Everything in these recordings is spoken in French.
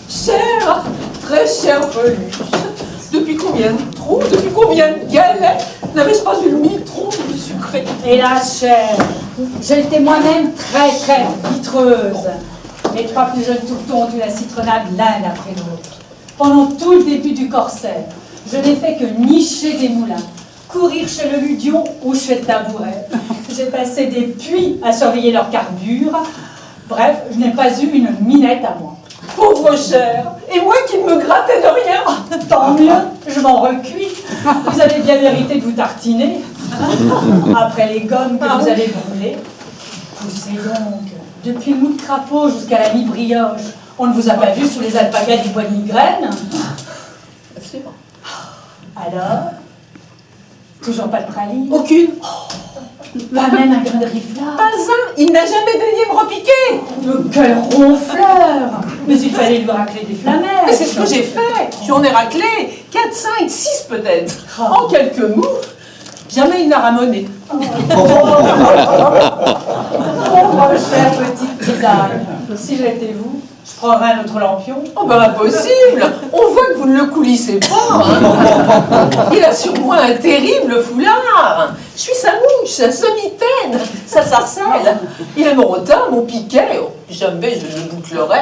Chère, très chère peluche, depuis combien de trous, depuis combien de galets n'avais-je pas eu 1000 troncs de sucré? Hélas, chère, j'ai été moi-même très vitreuse. Les 3 plus jeunes tourteaux ont eu la citronnade l'un après l'autre. Pendant tout le début du corsaire, je n'ai fait que nicher des moulins, courir chez le Ludion ou chez le Tabouret. J'ai passé des puits à surveiller leur carbure. Bref, je n'ai pas eu une minette à moi. Pauvre chère, et moi qui ne me grattais de rien. Tant mieux, je m'en recuis. Vous avez bien mérité de vous tartiner. Après les gommes que vous avez brûlées. Poussez donc, depuis le mou de crapaud jusqu'à la mi-brioche. On ne vous a pas vu sous les alpagas du bois de migraine? Alors? Toujours pas de praline? Aucune. Pas même un grain de riflard? Pas un, il n'a jamais daigné me repiquer. Mais quel ronfleur! Mais il fallait lui racler des flamères. Mais c'est ce que j'ai fait. J'en ai raclé 4, 5, 6 peut-être. En quelques mots, jamais il n'a ramonné. Pauvre chère petite tisaille. Si j'étais vous, je prendrais un autre lampion. Oh ben impossible. On voit que vous ne le coulissez pas. Hein. Il a sur moi un terrible foulard. Je suis sa mouche, sa mitaine, sa sarcelle. Il a mon rotin, mon piquet. Oh, jamais je ne bouclerai.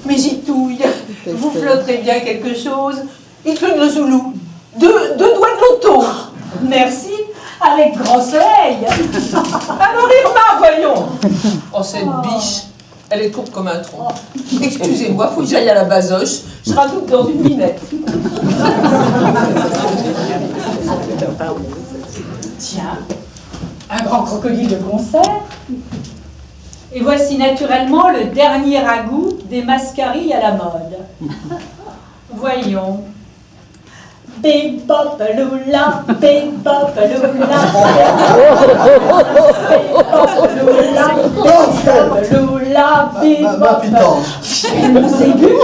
Mais Gitouille, vous flotterez bien quelque chose. Il pleut de Zoulou. Deux doigts de loto. Merci, avec grand soleil. Alors Irma, voyons. Oh, cette biche, elle est courte comme un tronc. Excusez-moi, faut que j'aille à la basoche. Je radoute dans une minette. Tiens, un grand crocodile de concert. Et voici naturellement le dernier ragoût des mascarilles à la mode. Voyons. Bebop lula, bebop lula, Ma pitance. Vous aigus?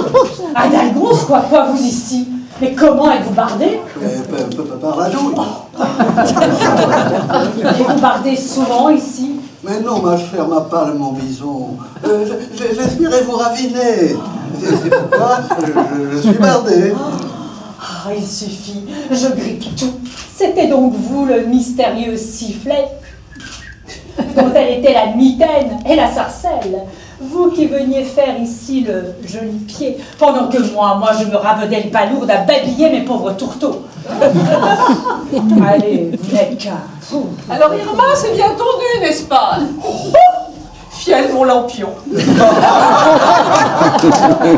Adalgos, quoi vous ici? Mais comment êtes-vous bardé? Par la douille. Et vous bardez souvent ici? Mais non, ma chère, ma pâle, mon bison. J'espérais vous raviner. C'est pourquoi je suis bardé. Ah, il suffit, je grippe tout. C'était donc vous le mystérieux sifflet dont elle était la mitaine et la sarcelle. Vous qui veniez faire ici le joli pied, pendant que moi je me rabaudais le palourde à babiller mes pauvres tourteaux. Allez, vous n'êtes qu'un fou. Alors Irma, c'est bien tendu, n'est-ce pas? Fiel mon lampion.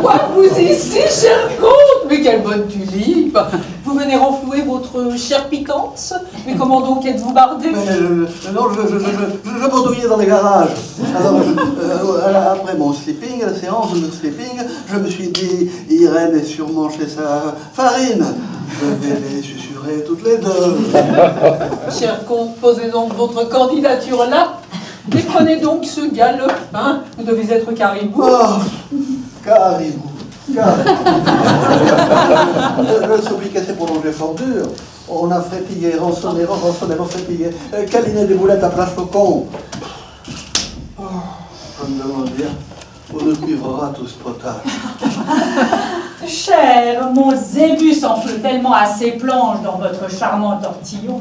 Quoi, vous ici, cher comte? Mais quelle bonne tulipe! Vous venez renflouer votre chère pitance? Mais comment donc êtes-vous bardé? Non, je m'endouillais dans les garages. Alors, après mon sleeping, la séance de sleeping, je me suis dit, Irène est sûrement chez sa farine. Je vais les susurrer toutes les deux. Cher comte, posez donc votre candidature là. Et prenez donc ce galopin. Vous devez être caribou. Oh, caribou. Le sobriquet s'est prolongé fort dur. On a frétillé, rançonné, frétillé. Câliné des boulettes à plat flocon. Oh, je me demande bien, on nous cuivrera tout ce potage. Cher, mon zébus enfle tellement à ses planches dans votre charmant tortillon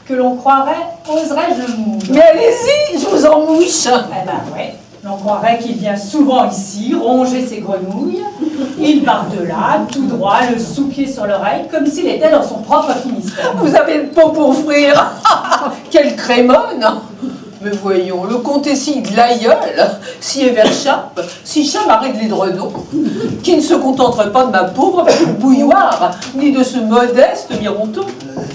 que l'on croirait, oserais-je mourir. Mais allez-y, je vous en mouche. Eh ben ouais, l'on croirait qu'il vient souvent ici ronger ses grenouilles. Il barre de là, tout droit, le sous-pied sur l'oreille, comme s'il était dans son propre Finistère. Vous avez le pot pour frire. Quelle crémone. Mais voyons, le comtessie de l'aïeul, si Everchape, si chamarré de l'Édredon, qui ne se contenterait pas de ma pauvre petite bouilloire, ni de ce modeste mironton.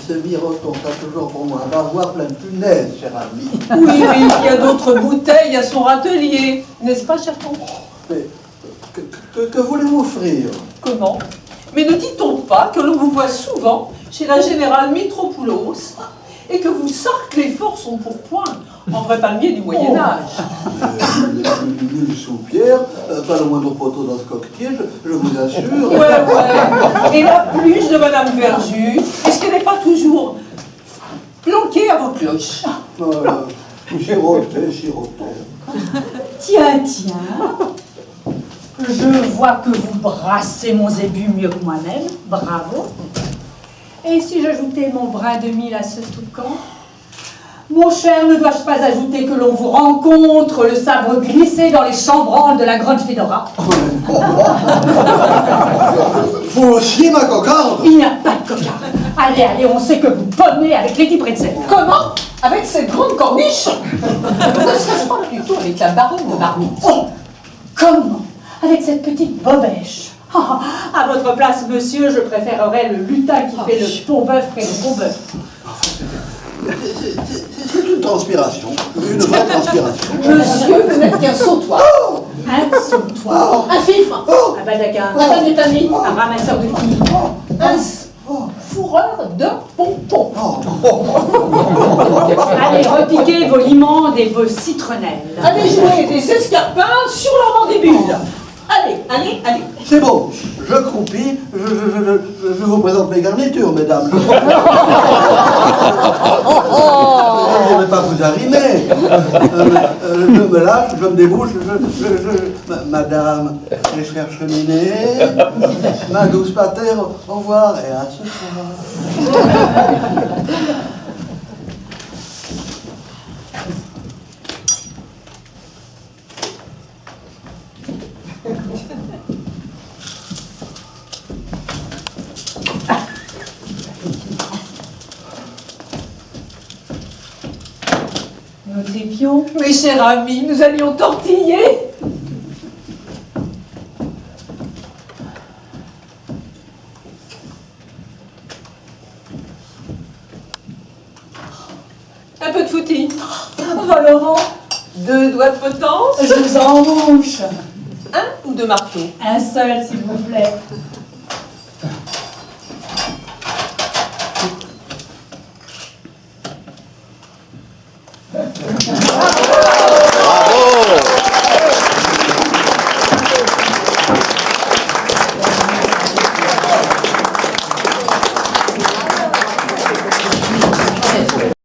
Ce miroton, t'as toujours pour moi un baroir plein de punaises, cher ami. Oui, il y a d'autres bouteilles à son râtelier, n'est-ce pas, cher comte? Mais que voulez-vous offrir? Comment? Mais ne dit-on pas que l'on vous voit souvent chez la générale Mitropoulos et que vous sarclez fort son pourpoint en vrai palmier du Moyen-Âge? Nul sous-pierre, pas le moindre poteau dans ce coquetier, je vous assure. Ouais. Et la pluche de Madame Verjus, est-ce qu'elle n'est pas toujours planquée à vos cloches? Siroter. Tiens, je vois que vous brassez mon zébu mieux que moi-même, bravo. Et si j'ajoutais mon brin de mil à ce toucan? Mon cher, ne dois-je pas ajouter que l'on vous rencontre le sabre glissé dans les chambranles de la grande Fédora? Vous aussi, ma cocarde? Il n'y a pas de cocarde. Allez, on sait que vous pommez avec Lady Pretzel. Comment? Avec cette grande corniche? Ne serait-ce pas plutôt avec la baronne de Marmite? Oh, comment? Avec cette petite bobèche. À votre place, monsieur, je préférerais le lutin qui fait le pont-bœuf près du pont-bœuf. C'est une transpiration, une vraie transpiration. Monsieur, vous n'êtes qu'un sautoir. Un sautoir. Un fifre. Un baldaquin. Un panetami. Un ramasseur de quilles. Un fourreur de pompons. Allez, repiquez vos limandes et vos citronnelles. Allez jouer des escarpins sur leur mandibule. Allez. C'est bon, je croupis, je vous présente mes garnitures, mesdames. Je ne vais pas vous arrimer. Je me lâche, je me débouche, Madame, les frères cheminées, ma douce pater, au revoir et à ce soir. Nous trépions. Mes chers amis, nous allions tortiller. Un peu de footing. Laurent, 2 doigts de potence. je vous embauche. 1 ou 2 marteaux. Un seul, s'il vous plaît.